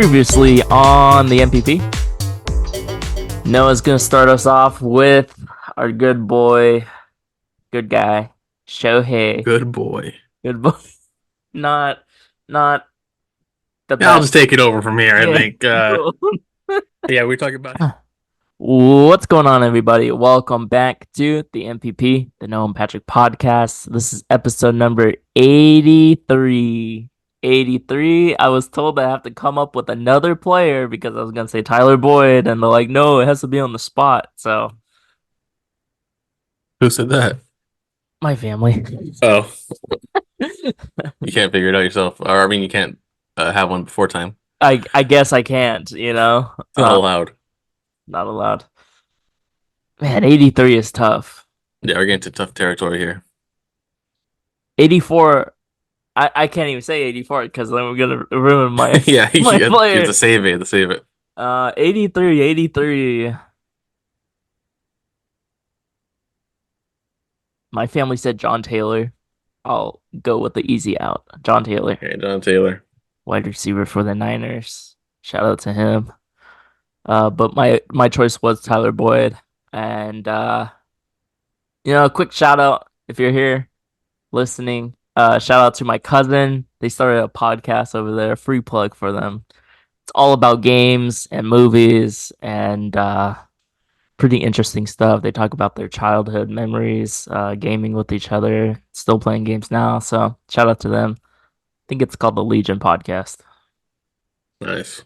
Previously on the MPP, Noah's gonna start us off with our good boy, good guy, Shohei. Good boy. Good boy. Not, not the Yeah, I'll best. just take it over from here. I Yeah. think. Cool. Yeah, we're talking about. What's going on, everybody? Welcome back to the MPP, the Noah and Patrick podcast. This is episode number 83. 83. I was told I have to come up with another player because I was going to say Tyler Boyd, and they're like, no, it has to be on the spot. So, Who said that? my family. Oh, you can't figure it out yourself, or I mean, you can't have one before time. I guess I can't, you know? It's not allowed. Not allowed. Man, 83 is tough. Yeah, we're getting to tough territory here. 84. I can't even say 84 because then we're gonna ruin my Yeah, my you have player. to save it. You have to save it. 83, 83. My family said John Taylor. I'll go with the easy out. John Taylor, Okay, John Taylor. wide receiver for the Niners. Shout out to him. But my choice was Tyler Boyd. And a quick shout out if you're here listening. Shout out to my cousin. They started a podcast over there, free plug for them. It's all about games and movies and pretty interesting stuff. They talk about their childhood memories, gaming with each other, still playing games now. So shout out to them. I think it's called the Legion Podcast. Nice.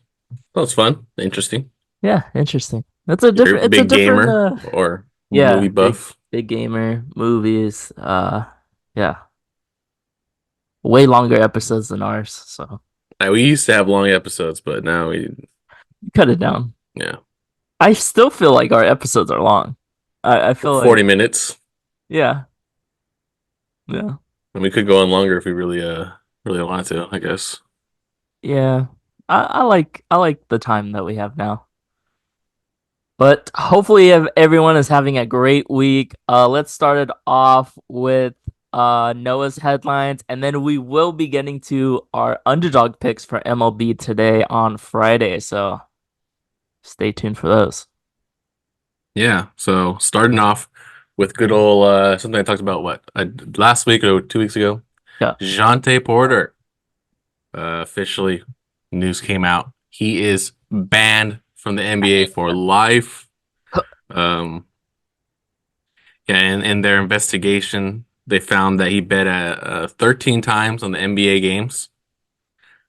That was fun. Interesting. Yeah, interesting. That's a You're different. a It's a big different. gamer or Yeah, movie buff. big gamer movies. Yeah, way longer episodes than ours. So We used to have long episodes, but now we, cut it down. yeah, I still feel like our episodes are long. I feel like 40 minutes. yeah, yeah. And we could go on longer if we really wanted to, I guess. Yeah, I like the time that we have now. But hopefully everyone is having a great week. Let's start it off with Noah's headlines, and then we will be getting to our underdog picks for MLB today on Friday. So stay tuned for those. Yeah, so starting off with good old something I talked about last week or 2 weeks ago. Yeah. Jontay Porter. Officially news came out. He is banned from the NBA for life. Um yeah, and in their investigation, they found that he bet 13 times on the NBA games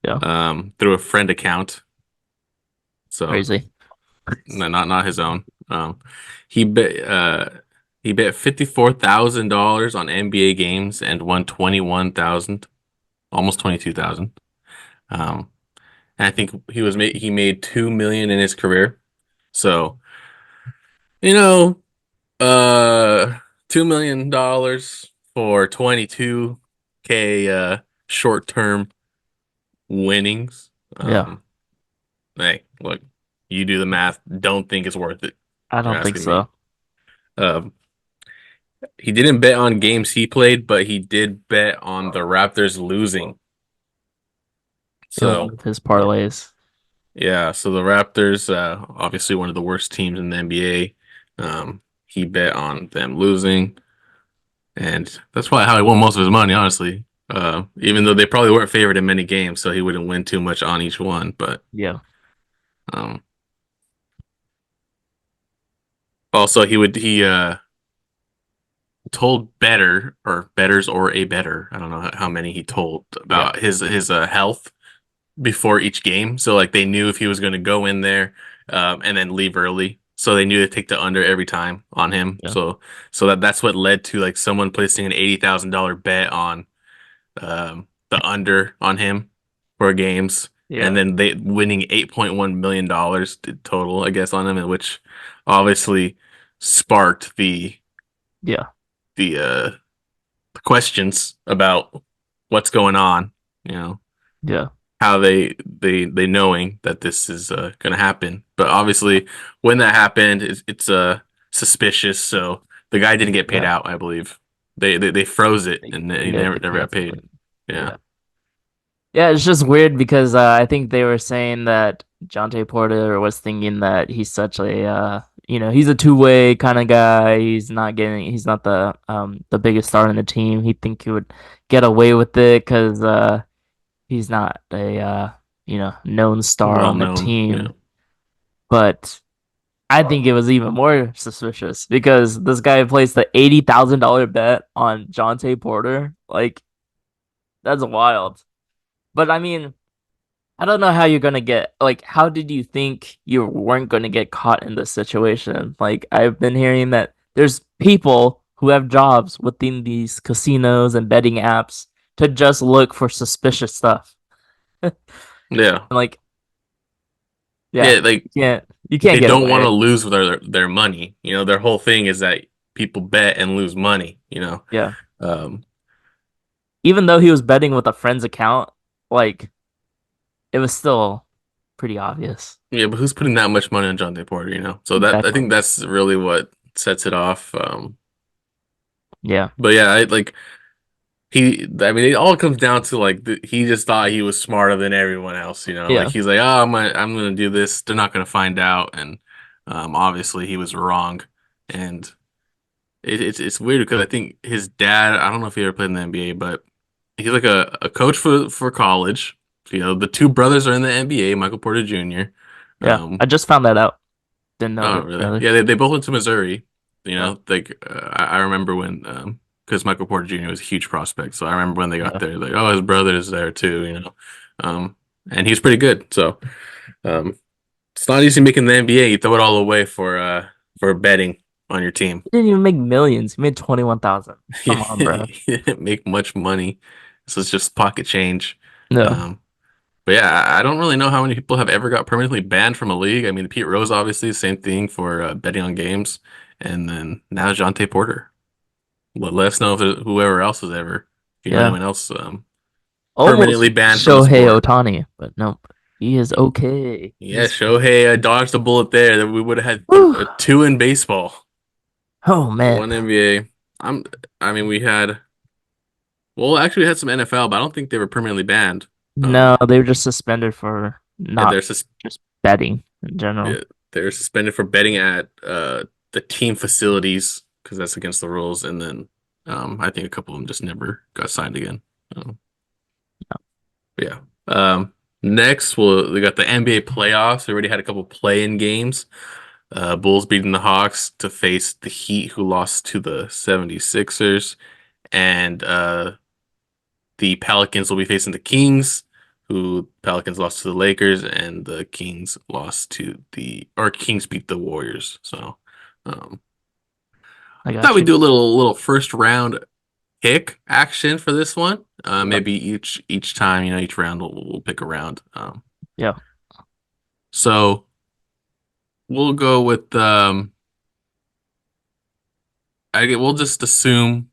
Yeah. through a friend account. So Crazy. no, not his own. He bet $54,000 on NBA games and won 21,000, almost 22,000. And I think he made 2 million in his career. So, you know, $2 million for 22K short term winnings. Yeah. Hey, look, you do the math. Don't think it's worth it. I You're don't think asking me. so. Um, he didn't bet on games he played, but he did bet on the Raptors losing. In So one of his parlays. yeah, so the Raptors, obviously one of the worst teams in the NBA. He bet on them losing, and that's probably how he won most of his money, honestly. Even though they probably weren't favored in many games, so he wouldn't win too much on each one. But Yeah. um, also he told betters or a better. I don't know how many he told about his health before each game. So like they knew if he was going to go in there and then leave early. So they knew to take the under every time on him. Yeah. So that's what led to like someone placing an $80,000 bet on the under on him for games. Yeah. And then they winning $8.1 million total, I guess, on him, and which obviously sparked Yeah. the questions about what's going on, you know. Yeah. How they knowing that this is going to happen. But obviously, when that happened, it's suspicious. So the guy didn't get paid Yeah. out, I believe. They froze it and he Yeah, never they got canceled paid. it. Yeah. Yeah. Yeah, it's just weird because I think they were saying that Jontay Porter was thinking that he's such a he's a two-way kind of guy. He's not the biggest star in the team. He think he would get away with it because he's not a known star Well on the known, yeah. team. But I think it was even more suspicious because this guy placed the $80,000 bet on Jontay Porter. Like that's wild. But I mean, I don't know how you're gonna get like how did you think you weren't gonna get caught in this situation? Like I've been hearing that there's people who have jobs within these casinos and betting apps to just look for suspicious stuff. And Yeah. like, yeah, Yeah, like you can't they get don't want to away. lose their money. You know, their whole thing is that people bet and lose money, you know. Yeah. Um, Even though he was betting with a friend's account, like it was still pretty obvious. yeah, but who's putting that much money on Jontay Porter, you know? So that I Exactly. think that's really what sets it off. Yeah. But yeah, I mean, it all comes down to like he just thought he was smarter than everyone else, you know. Like Yeah. he's like, oh, I'm gonna do this. They're not gonna find out, and obviously he was wrong. And it's weird because I think his dad. I don't know if he ever played in the NBA, but he's like a coach for college. You know, the two brothers are in the NBA, Michael Porter Jr. Yeah. I Um, just found that out. Didn't know oh they're really? Yeah, brothers. they both went to Missouri. You Yeah. know, like I remember when because Michael Porter Jr. was a huge prospect, so I remember when they got Yeah. there, like oh his brother is there too. You know, and he's pretty good. So um, it's not easy making the NBA. You throw it all away for betting on your team. He didn't even make millions. He made 21,000. You Come on, bro. didn't make much money, so it's just pocket change. No. Um, but yeah, I don't really know how many people have ever got permanently banned from a league. I mean, Pete Rose obviously same thing for betting on games, and then now Jontay Porter. Let us know if whoever else has ever, if you know Yeah. anyone else Almost permanently banned from a Shohei sport. Ohtani, but nope. He is okay. Yeah, He's Shohei dodged a bullet there. That we would have had Whew. two in baseball, Oh man. one NBA. I'm. I mean, we had. Well, actually, we had some NFL, but I don't think they were permanently banned. No, Um, they were just suspended for yeah, not just betting in general. yeah, they're suspended for betting at the team facilities because that's against the rules, and then I think a couple of them just never got signed again. Um, yeah. Next, we got the NBA playoffs. We already had a couple play-in games. Bulls beating the Hawks to face the Heat, who lost to the 76ers, and the Pelicans will be facing the Kings, who Pelicans lost to the Lakers, and the Kings lost to or Kings beat the Warriors. So, um, I I thought got we'd you. do a little first round pick action for this one. Yep. Maybe each time, you know, each round we'll pick a round. Yeah. So we'll go with we'll just assume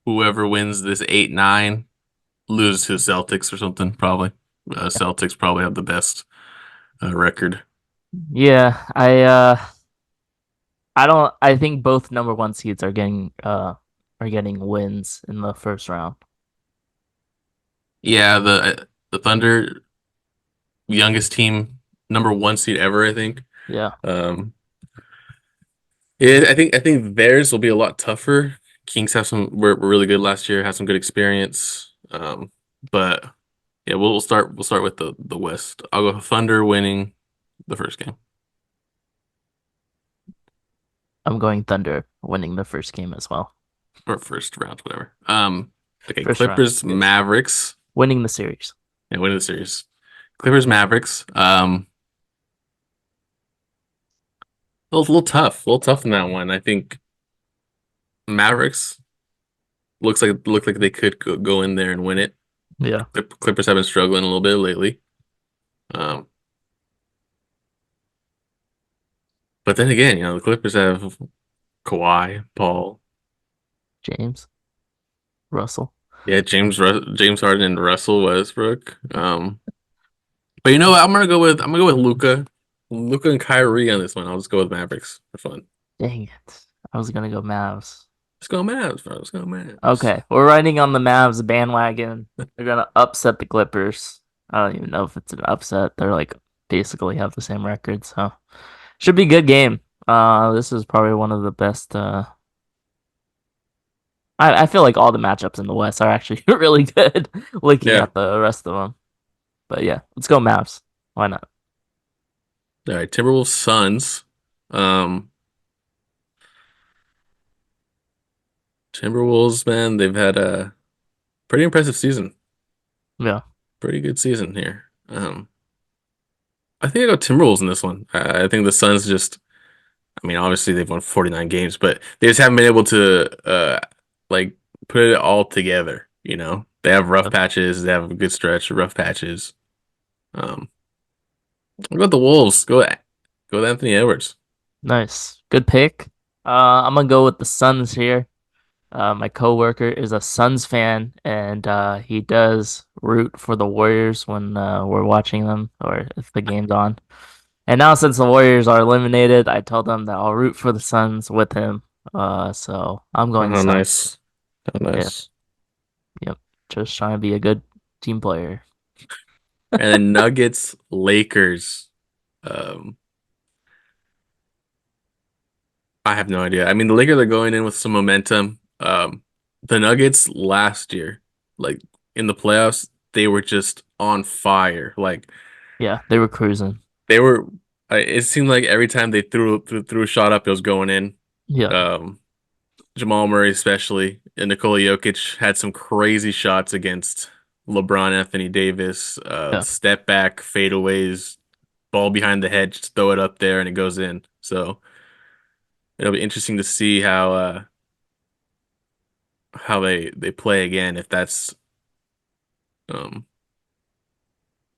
whoever wins this 8-9 loses to the Celtics or something. Probably Celtics probably have the best record. Yeah. I don't I think both number one seeds are getting wins in the first round. Yeah, the Thunder, youngest team, number one seed ever, I think. Yeah. Um, yeah, I think theirs will be a lot tougher. Kings were really good last year, had some good experience. But yeah, we'll start with the West. I'll go Thunder winning the first game I'm going Thunder winning the first game as well. or first round, whatever. Okay, First round. Clippers Mavericks Winning the series. and winning the series. Clippers Mavericks. A little tough in that one. I think Mavericks look like they could go in there and win it. Yeah. Clippers have been struggling a little bit lately. Um, but then again, you know, the Clippers have Kawhi, Paul, James, Russell. yeah, James Harden and Russell Westbrook. But you know what? I'm gonna go with Luca and Kyrie on this one. I'll just go with Mavericks for fun. Dang it. I was gonna go Mavs. Let's go Mavs, bro. Let's go Mavs. Okay, we're riding on the Mavs bandwagon. They're gonna upset the Clippers. I don't even know if it's an upset. They're like basically have the same record, so should be a good game. This is probably one of the best. I feel like all the matchups in the West are actually really good. Looking Yeah. at the rest of them, but yeah, let's go Mavs. Why not? All right. Timberwolves Suns. Um, Timberwolves, man, they've had a pretty impressive season. Yeah, Pretty good season here. I think I go Timberwolves in this one. I think the Suns just, I mean, obviously they've won 49 games, but they just haven't been able to like put it all together, you know? They have rough yeah. patches, they have a good stretch of rough patches. Um, what about the Wolves? Go with Anthony Edwards. Nice, good pick. I'm gonna go with the Suns here. My coworker is a Suns fan, and he does root for the Warriors when we're watching them or if the game's on. And now since the Warriors are eliminated, I told him that I'll root for the Suns with him. So I'm going Oh, Suns. nice. Oh, Yeah, nice. yep. Just trying to be a good team player. And then Nuggets, Lakers. Um, I have no idea. I mean, the Lakers are going in with some momentum. The Nuggets last year, like in the playoffs, they were just on fire. Like Yeah, they were cruising. they were. It seemed like every time they threw a shot up, it was going in. Yeah, Um, Jamal Murray, especially, and Nikola Jokic had some crazy shots against LeBron, Anthony Davis, yeah, step back, fadeaways, ball behind the head, just throw it up there and it goes in. So it'll be interesting to see how they play again if um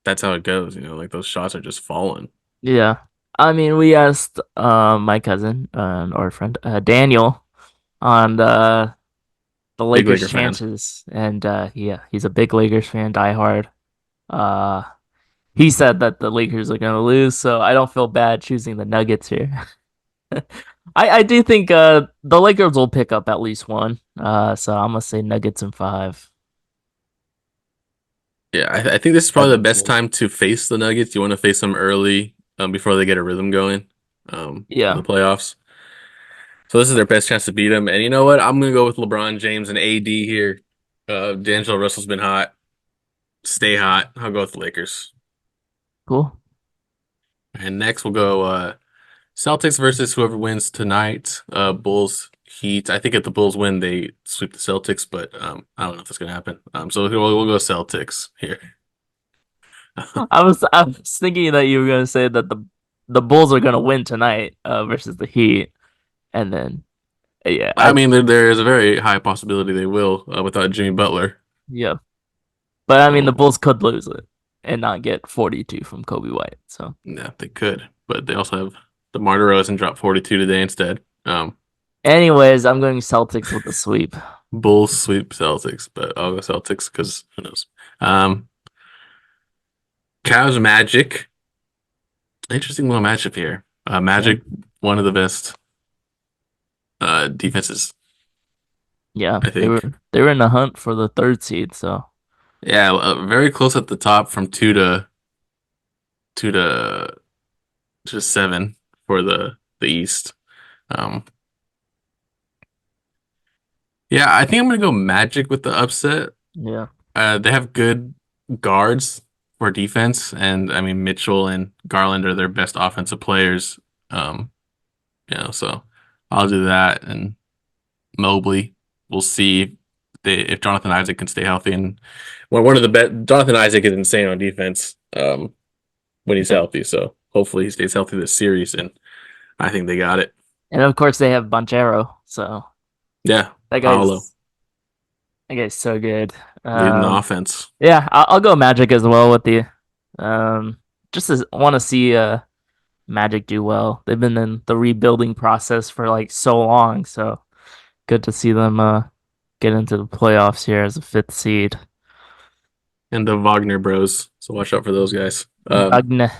that's how it goes. You know, like those shots are just falling. yeah. I mean, we asked my cousin or friend Daniel on the Big Lakers' Laker fan. chances, and yeah, he's a big Lakers fan, diehard. Uh, he said that the Lakers are gonna lose, so I don't feel bad choosing the Nuggets here. I do think the Lakers will pick up at least one. So I'm gonna say Nuggets in five. Yeah, I think this is probably the Seven best seed. time to face the Nuggets. You want to face them early, before they get a rhythm going, in the Yeah, playoffs. So this is their best chance to beat them. And you know what? I'm gonna go with LeBron James and AD here. D'Angelo Russell's been hot. Stay hot. I'll go with the Lakers. cool. And next we'll go Celtics versus whoever wins tonight. Bulls Heat. I think if the Bulls win, they sweep the Celtics, but I don't know if that's gonna happen. So we'll go Celtics here. I was thinking that you were gonna say that the Bulls are gonna win tonight versus the Heat, and then yeah, I mean, there is a very high possibility they will without Jimmy Butler. yeah. But I mean, the Um, Bulls could lose it and not get 42 from Kobe White. So, yeah, they could, but they also have DeMar DeRozan drop 42 today instead. anyways, I'm going Celtics with the sweep. Bulls sweep Celtics, but I'll go Celtics because who knows? Um, Cavs Magic. Interesting little matchup here. Yeah, Magic, one of the best defenses, yeah, I they think. were in the hunt for the third seed. So, Yeah, very close at the top from two to seven for the East. Um, yeah, I think I'm gonna go Magic with the upset. yeah, They have good guards for defense, and I mean Mitchell and Garland are their best offensive players. Um, so I'll do that, and Mobley. We'll see if Jonathan Isaac can stay healthy. And one of the best, Jonathan Isaac is insane on defense when he's yeah. healthy. So hopefully he stays healthy this series, and I think they got it. And of course they have Banchero. So Yeah, that Paolo guy's that guy's so good. leading the offense. Yeah, I'll go Magic as well with the um. Just want to see Magic do well. They've been in the rebuilding process for like so long, so good to see them get into the playoffs here as a fifth seed. And the Wagner Bros. So watch out for those guys. Wagner.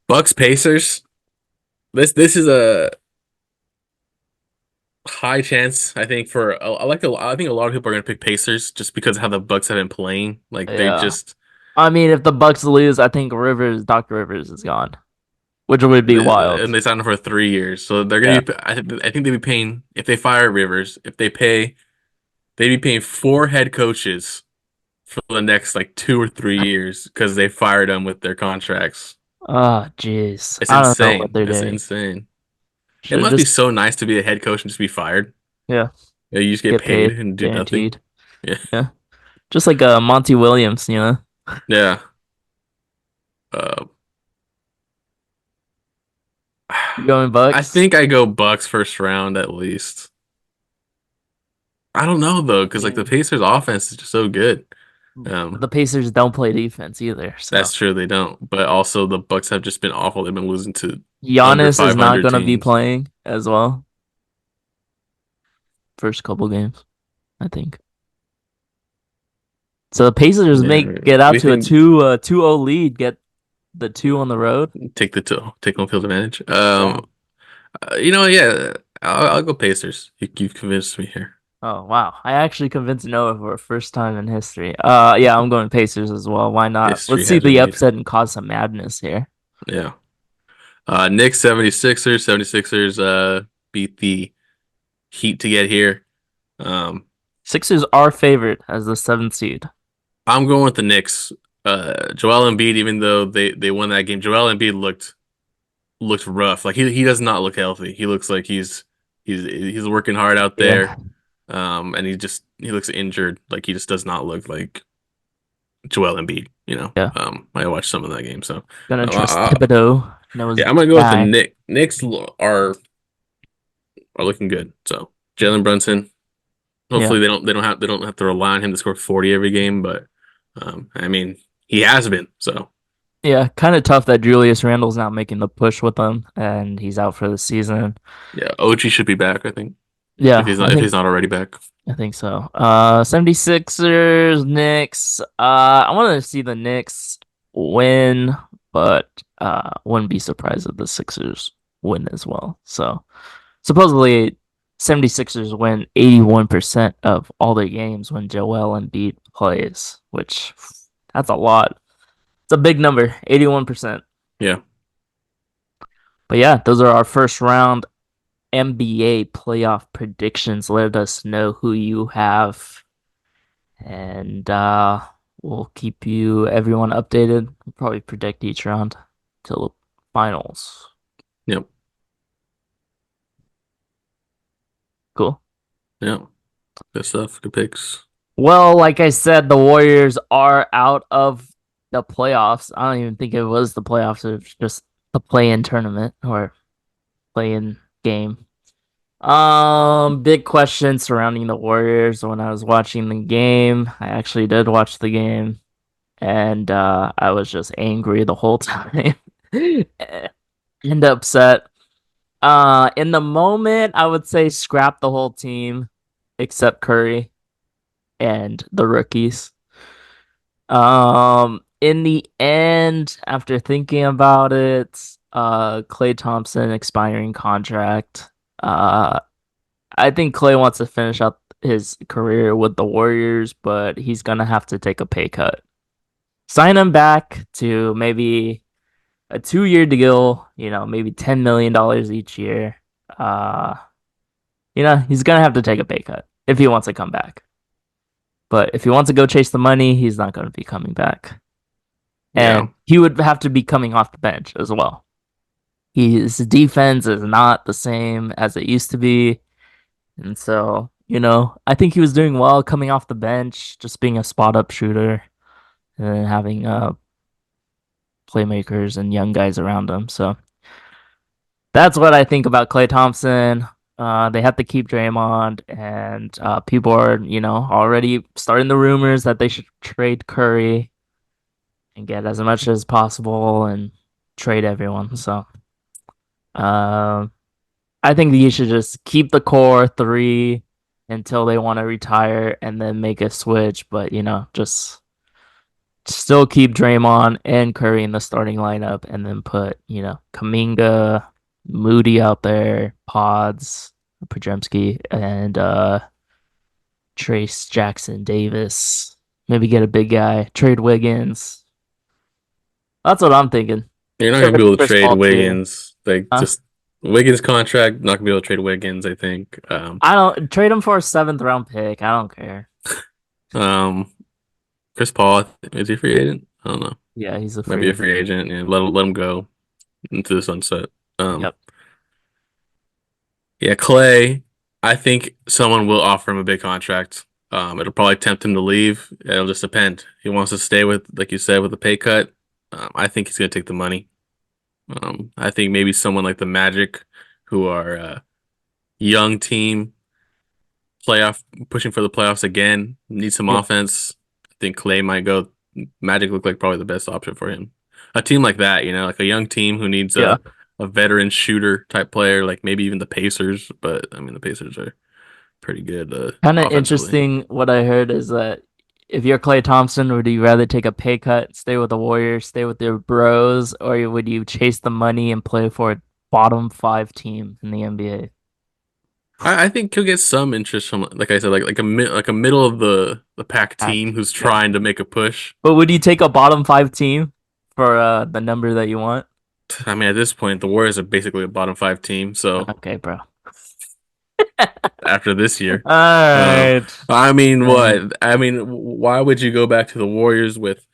Bucks Pacers. This is a high chance. I think for I think a lot of people are gonna pick Pacers just because of how the Bucks have been playing. Like they Yeah. just I mean, if the Bucks lose, I think Dr. Rivers is gone, which would be and wild. they signed him for 3 years, so they're Yeah. gonna be. I think they'd be paying if they fire Rivers. If they pay, they'd be paying four head coaches for the next like 2 or 3 years because they fired them with their contracts. Oh, jeez. It's I don't know what insane. they're It's doing. insane. It Should have must be just, so nice to be a head coach and just be fired. yeah, Yeah, you just get get paid paid, and do nothing. guaranteed. Yeah. Yeah. Just like Monty Williams, you know? Yeah. Uh, You going I Bucks? think I go Bucks first round at least. I don't know though, because like the Mm. Pacers offense is just so good. But the Pacers don't play defense either, so That's true they don't. But also the Bucks have just been awful. They've been losing to under Giannis is not 500 gonna be teams. playing as well. First couple games, I think. So the Pacers Yeah. make What get do out you to a think? 2-0 lead, get the two on the road. Take home field advantage. Yeah. Yeah, I'll go Pacers. You've convinced me here. Oh wow. I actually convinced Noah for a first time in history. Yeah, I'm going Pacers as well. Why not? Let's History see has been the made. upset and cause some madness here. Yeah. Knicks 76ers. 76ers beat the Heat to get here. Um, Sixers are favored as the seventh seed. I'm going with the Knicks. Joel Embiid, even though they won that game, Joel Embiid looked rough. Like he does not look healthy. He looks like he's working hard out Yeah, there. And he looks injured. Like he just does not look like Joel Embiid. yeah. I watched some of that game, so Gonna trust uh, Thibodeau. Noah's yeah, I'm gonna go with the guy. Knicks are looking good. So Jalen Brunson. Yeah. Hopefully they don't have to rely on him to score 40 every game, but I mean he has been. So Yeah, kind of tough that Julius Randle's not making the push with them and he's out for the season. yeah, OG should be back, I think. Yeah, If he's not already back. I think so. 76ers, Knicks. I want to see the Knicks win, but wouldn't be surprised if the Sixers win as well. So supposedly 76ers win 81% of all their games when Joel Embiid plays, which that's a lot. It's a big number, 81%. Yeah. But yeah, those are our first round NBA playoff predictions. Let us know who you have, and we'll keep everyone updated. We'll probably predict each round till the finals. Yep. Cool. Yep. Good stuff. Good picks. Well, like I said, the Warriors are out of the playoffs. I don't even think it was the playoffs. It was just the play-in tournament or play-in game. Big question surrounding the Warriors when I was watching the game. I actually did watch the game, and I was just angry the whole time and upset. In the moment, I would say scrap the whole team except Curry and the rookies. In the end, after thinking about it, Klay Thompson expiring contract. I think Klay wants to finish up his career with the Warriors, but he's gonna have to take a pay cut. Sign him back to maybe a 2-year deal, maybe $10 million each year. Uh, he's gonna have to take a pay cut if he wants to come back. But if he wants to go chase the money, he's not gonna be coming back. Yeah. And he would have to be coming off the bench as well. His defense is not the same as it used to be. And so, I think he was doing well coming off the bench, just being a spot up shooter and then having playmakers and young guys around him. So that's what I think about Klay Thompson. They have to keep Draymond, and people are, already starting the rumors that they should trade Curry and get as much as possible and trade everyone. So, um, I think you should just keep the core three until they want to retire and then make a switch. But, just still keep Draymond and Curry in the starting lineup and then put, Kaminga, Moody out there, Pods. Pajemski and Trace Jackson Davis. Maybe get a big guy. Trade Wiggins. That's what I'm thinking. You're not gonna Trade be able to Chris trade Paul too. Wiggins. Like Huh? just Wiggins contract, not gonna be able to trade Wiggins, I think. I don't trade him for a seventh round pick. I don't care. Um, Chris Paul, is he a free agent? I don't know. Yeah, he's a Might free be a agent. free agent. Yeah, let him go into the sunset. Yep. Yeah, Clay, I think someone will offer him a big contract. It'll probably tempt him to leave. It'll just depend. He wants to stay with, like you said, with the pay cut. I think he's gonna take the money. I think maybe someone like the Magic, who are a young team, playoff pushing for the playoffs again, need some Yeah. offense. I think Clay might go. Magic look like probably the best option for him. A team like that, like a young team who needs Yeah. a veteran shooter type player, like maybe even the Pacers. But I mean, the Pacers are pretty good Kind of offensively. interesting. What I heard is that if you're Klay Thompson, would you rather take a pay cut, stay with the Warriors, stay with your bros, or would you chase the money and play for a bottom five team in the NBA? I think he'll get some interest from, like I said, like a middle of the pack Act. team who's Yeah. trying to make a push. But would you take a bottom five team for the number that you want? I mean, at this point, the Warriors are basically a bottom five team. So Okay, bro. after this year, All uh, right. I mean, Fine. what? I mean, why would you go back to the Warriors with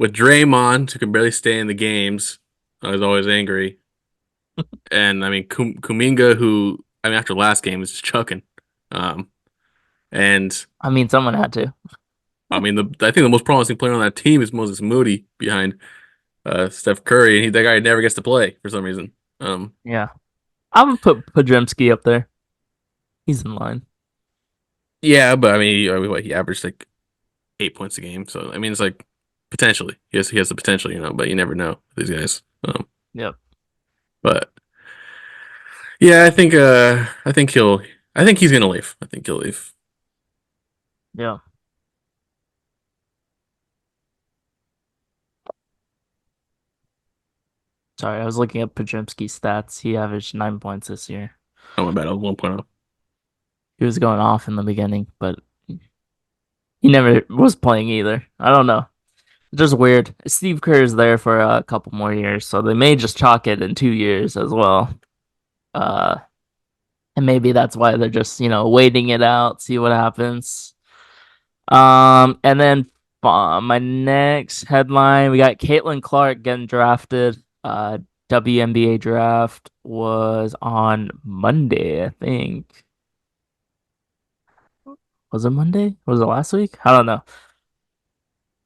Draymond, who can barely stay in the games? I was always angry, and I mean Kuminga, who I mean after last game is just chucking. Um, and I mean, someone had to. I mean I think the most promising player on that team is Moses Moody behind Steph Curry, and that guy never gets to play for some reason. Um, Yeah. I would put Podremski up there. He's in line. yeah, but I mean, he averaged like 8 points a game, so I mean, it's like potentially he has the potential, but you never know with these guys. Yep. But yeah, I think he's gonna leave. I think he'll leave. Yeah. Sorry, I was looking at Podremski's stats. He averaged 9 points this year. Oh my bad, I was 1.0. He was going off in the beginning, but he never was playing either. I don't know. Just weird. Steve Kerr is there for a couple more years, so they may just chalk it in 2 years as well. Uh, and maybe that's why they're just waiting it out, see what happens. And then my next headline, we got Caitlin Clark getting drafted. WNBA draft was on Monday, I think. Was it Monday? Was it last week? I don't know.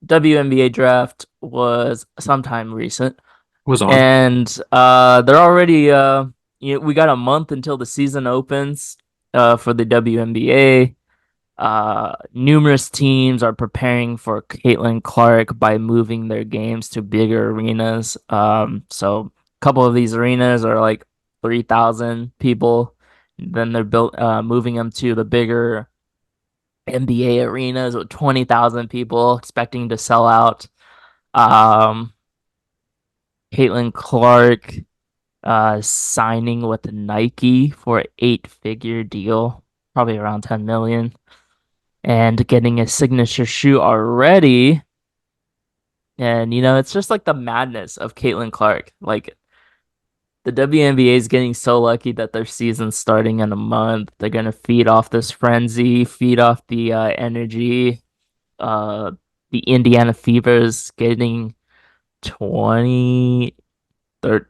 WNBA draft was sometime recent. Was on. And they're already we got a month until the season opens for the WNBA. Numerous teams are preparing for Caitlin Clark by moving their games to bigger arenas. So a couple of these arenas are like 3,000 people. Then they're moving them to the bigger NBA arenas with 20,000 people, expecting to sell out. Um, Caitlin Clark signing with Nike for an eight-figure deal, probably around 10 million, and getting a signature shoe already. And it's just like the madness of Caitlin Clark. Like the WNBA is getting so lucky that their season's starting in a month. They're gonna feed off this frenzy, feed off the energy. Uh, the Indiana Fever is getting 20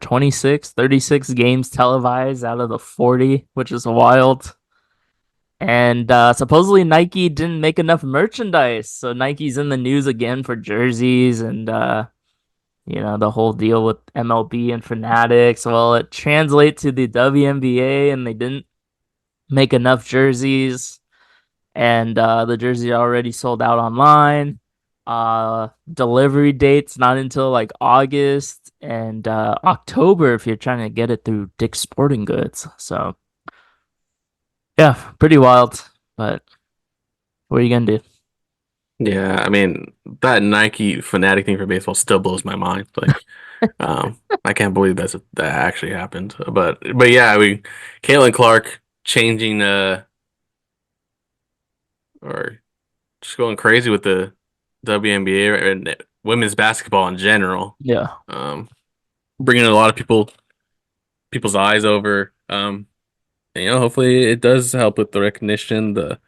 26, 36 games televised out of the 40, which is wild. And supposedly Nike didn't make enough merchandise. So Nike's in the news again for jerseys and the whole deal with MLB and Fanatics. Well, it translates to the WNBA and they didn't make enough jerseys. And the jersey already sold out online. Delivery dates not until like August and October if you're trying to get it through Dick's Sporting Goods. So yeah, pretty wild. But what are you gonna do? Yeah, I mean that Nike fanatic thing for baseball still blows my mind. Like, I can't believe that actually happened. But yeah, Caitlin Clark changing or just going crazy with the WNBA and women's basketball in general. Yeah. Um, Bringing a lot of people's eyes over. And, hopefully it does help with the recognition, the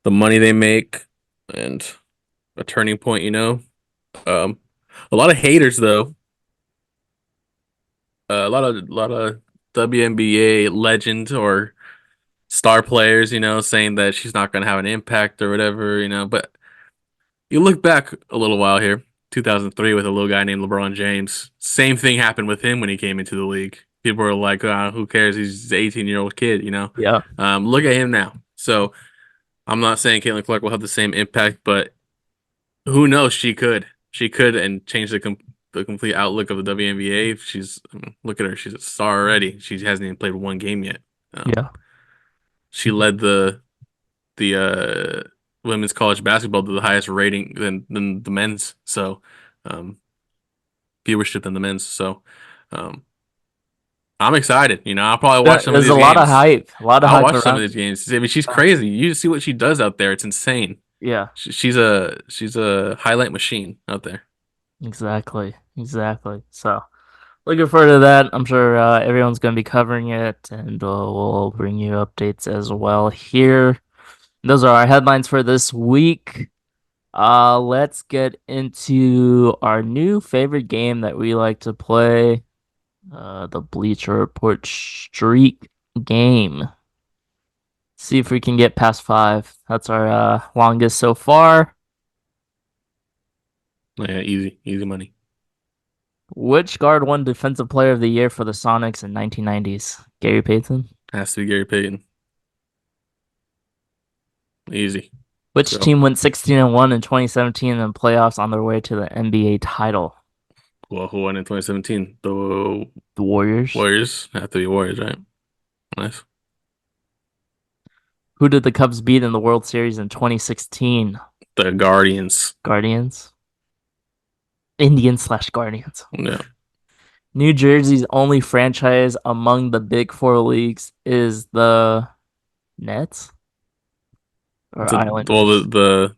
money they make, and a turning point. Um, a lot of haters though. A lot of WNBA legends or star players, saying that she's not going to have an impact or whatever. But you look back a little while here, 2003, with a little guy named LeBron James. Same thing happened with him when he came into the league. People were like, "Who cares? He's an 18-year-old kid." Yeah. Look at him now. So I'm not saying Caitlin Clark will have the same impact, but who knows? She could. She could and change the complete outlook of the WNBA. Look at her. She's a star already. She hasn't even played one game yet. Um, Yeah. she led the women's college basketball to the highest rating than the men's. So, um, viewership than the men's. So, um, I'm excited. I'll probably watch some of There's a these lot of games. hype. A lot of I'll hype watch some of around. these games. I mean, she's crazy. You see what she does out there. It's insane. Yeah. She's a highlight machine out there. Exactly. Exactly. So looking forward to that. I'm sure everyone's going to be covering it, and we'll bring you updates as well here. Those are our headlines for this week. Let's get into our new favorite game that we like to play, the Bleacher Report Streak game. See if we can get past 5. That's our longest so far. Yeah, easy, easy money. Which guard won Defensive Player of the Year for the Sonics in 1990s? Gary Payton. Has to be Gary Payton. Easy. Let's Which go. team went 16-1 in 2017 in the playoffs on their way to the NBA title? Well, who won in 2017? The The Warriors. Warriors. Have to be Warriors, right? Nice. Who did the Cubs beat in the World Series in 2016? The Guardians. Guardians. Indians/Guardians. Yeah. New Jersey's only franchise among the Big Four leagues is the Nets or Well, Islanders,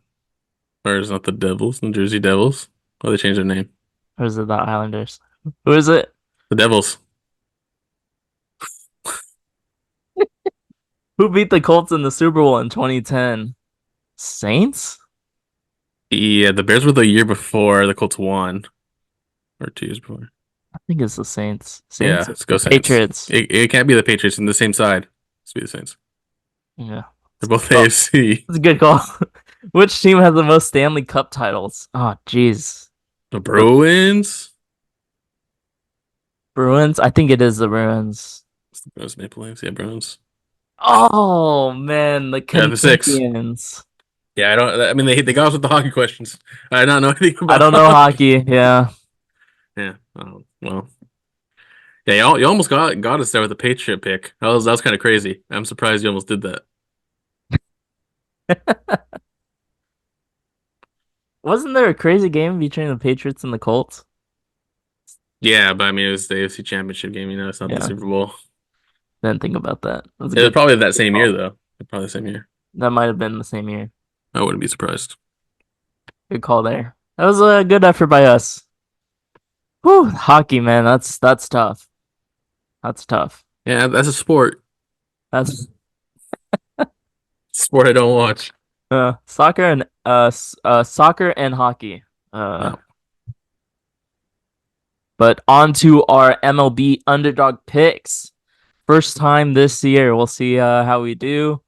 or it's not the Devils, New Jersey Devils. Oh, they changed their name. or is it the Islanders? Who is it? The Devils. Who beat the Colts in the Super Bowl in 2010? Saints? Yeah, the Bears were the year before the Colts won, or 2 years before. I think it's the Saints. Yeah, Saints let's go or Saints. Patriots? It can't be the Patriots in the same side. Let's be the Saints. Yeah. They're both Oh, AFC. that's a good call. Which team has the most Stanley Cup titles? Oh, jeez. The Bruins. Bruins? I think it is the Bruins. Bruins, Maple Leafs. Yeah, Bruins. Oh, man, the Yeah, the 6. Canadians. Yeah, I don't. I mean, they got us with the hockey questions. I don't know anything I about don't know hockey. hockey. Yeah. Yeah. Well. Yeah, you almost got us there with the Patriot pick. That was kind of crazy. I'm surprised you almost did that. Wasn't there a crazy game between the Patriots and the Colts? Yeah, but I mean, it was the AFC Championship game. It's not the Yeah, Super Bowl. didn't think about that. That's a It was good, probably that good same year, call. though. Probably the same year. That might have been the same year. I wouldn't be surprised. Good call there. That was a good effort by us. Whew, hockey, man. That's tough. That's tough. Yeah, that's a sport. That's Sport I don't watch. soccer and hockey. Uh, No. but on to our MLB underdog picks. First time this year. We'll see how we do.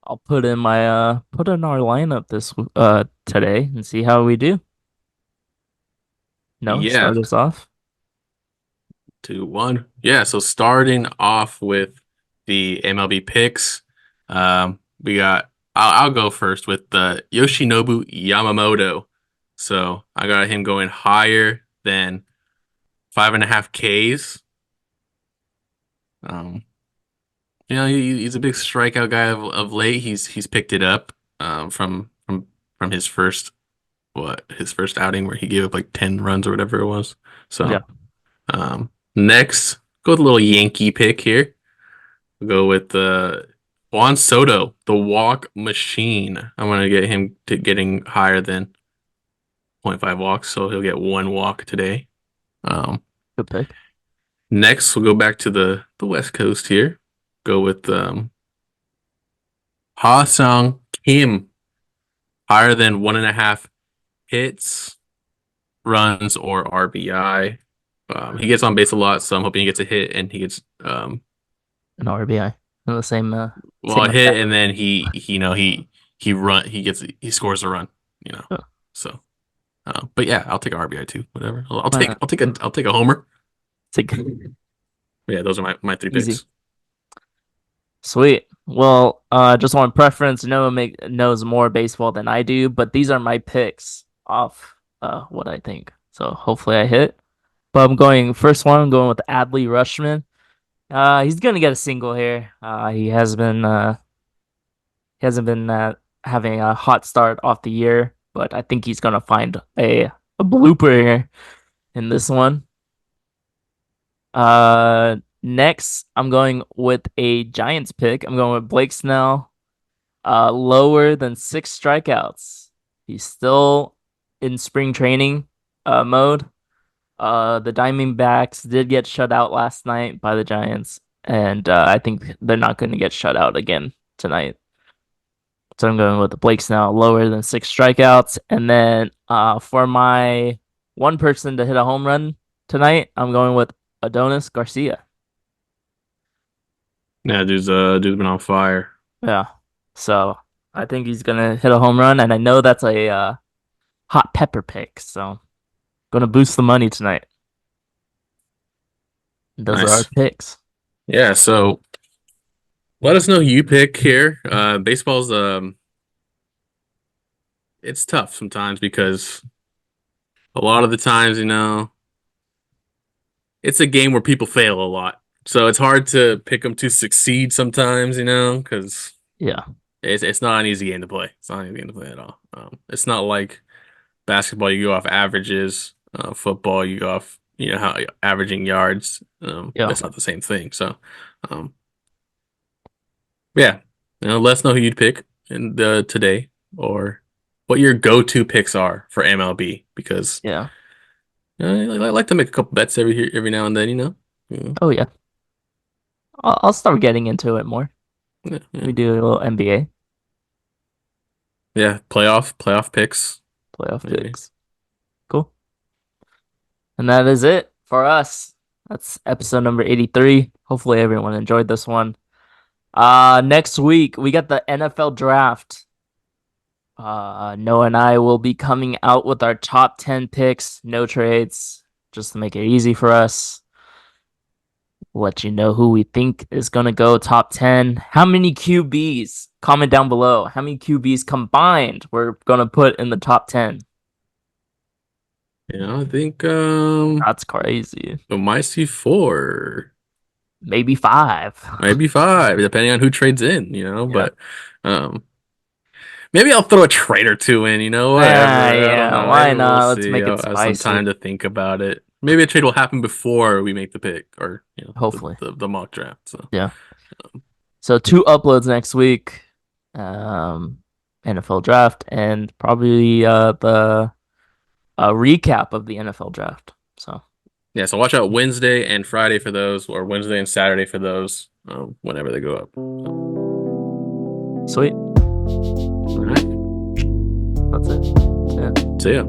I'll put in our lineup this today and see how we do. No, Yeah, start us off. 2-1. Yeah, so starting off with the MLB picks, we got. I'll go first with the Yoshinobu Yamamoto. So I got him going higher than 5.5 Ks. Um, he's a big strikeout guy of late. He's picked it up from his first outing where he gave up like 10 runs or whatever it was. Yeah. So next, go with a little Yankee pick here. We'll go with Juan Soto, the walk machine. I'm gonna get him to getting higher than zero point 0.5 walks, so he'll get one walk today. Um, Good pick. Next, we'll go back to the West Coast here. Go with Ha Sung Kim, higher than 1.5 hits, runs, or RBI. He gets on base a lot, so I'm hoping he gets a hit and he gets An RBI. In the well same a hit, amount. and then he scores a run. You know, Oh, so. But yeah, I'll take a RBI too. Whatever. I'll why take not? I'll take a homer. It's like Yeah, those are my three easy. picks. Sweet. Well, just on preference, knows more baseball than I do, but these are my picks off what I think. So hopefully I hit. But I'm going first one. I'm going with Adley Rushman. He's gonna get a single here. He hasn't been having a hot start off the year, but I think he's gonna find a blooper here in this one. Next, I'm going with a Giants pick. I'm going with Blake Snell. Lower than 6 strikeouts. He's still in spring training mode. The Diamondbacks did get shut out last night by the Giants, and I think they're not going to get shut out again tonight. So I'm going with the Blake Snell lower than 6 strikeouts, and then for my one person to hit a home run tonight, I'm going with Adonis Garcia. Yeah, dude's been on fire. Yeah, so I think he's gonna hit a home run, and I know that's a hot pepper pick, so gonna boost the money tonight. Those are our Nice. picks. Yeah, so let us know who you pick here. Baseball's it's tough sometimes because a lot of the times, it's a game where people fail a lot. So it's hard to pick them to succeed sometimes, because Yeah, it's not an easy game to play. It's not an easy game to play at all. It's not like basketball, you go off averages. Football, you go off, how averaging yards. yeah, That's not the same thing. So, um, yeah, let us know who you'd pick in the today or what your go-to picks are for MLB because yeah. I like to make a couple bets every now and then. Yeah, Oh yeah, I'll start getting into it more. yeah, yeah. We do a little NBA Yeah, playoff picks playoff maybe. picks. Cool. And that is it for us. That's episode number 83. Hopefully everyone enjoyed this one. Next week we got the NFL draft. Noah and I will be coming out with our top 10 picks, no trades, just to make it easy for us. We'll let you know who we think is going to go top 10. How many QBs? Comment down below. How many QBs combined we're going to put in the top 10? I think That's crazy. we might see four, Maybe five. maybe five, depending on who trades in. Yeah. But um, maybe I'll throw a trade or two in. Whatever. I don't Yeah. know. Why Maybe we'll not? Let's see. make it I'll have some spicy. time to think about it. Maybe a trade will happen before we make the pick or the Hopefully. the, the mock draft. So Yeah. So 2 uploads next week. Um, NFL draft and probably the recap of the NFL draft. So yeah. So watch out Wednesday and Friday for those, or Wednesday and Saturday for those. Whenever they go up. sweet. All right. That's it. Yeah. See ya.